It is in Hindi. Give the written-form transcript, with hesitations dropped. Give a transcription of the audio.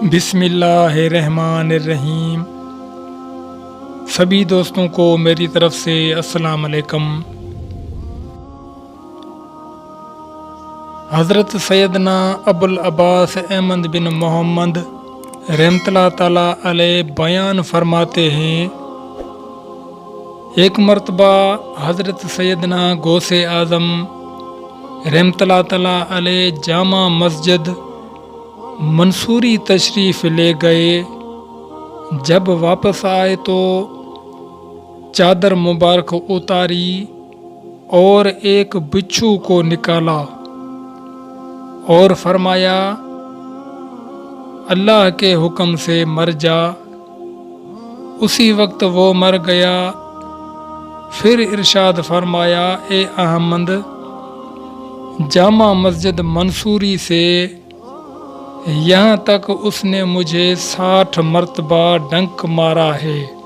बिस्मिल्लाहिर्रहमानिर्रहीम। सभी दोस्तों को मेरी तरफ से अस्सलाम अलैकुम। हज़रत सैयदना अबुल अब्बास अहमद बिन मोहम्मद रहमतुल्लाह ताला अलैह बयान फरमाते हैं, एक मर्तबा हज़रत सैयदना गौसे आज़म रहमतुल्लाह ताला अलैह जामा मस्जिद मंसूरी तशरीफ़ ले गए। जब वापस आए तो चादर मुबारक उतारी और एक बिच्छू को निकाला और फरमाया, अल्लाह के हुक्म से मर जा। उसी वक्त वो मर गया। फिर इरशाद फरमाया, ए अहमद, जामा मस्जिद मंसूरी से यहाँ तक उसने मुझे 60 मरतबा डंक मारा है।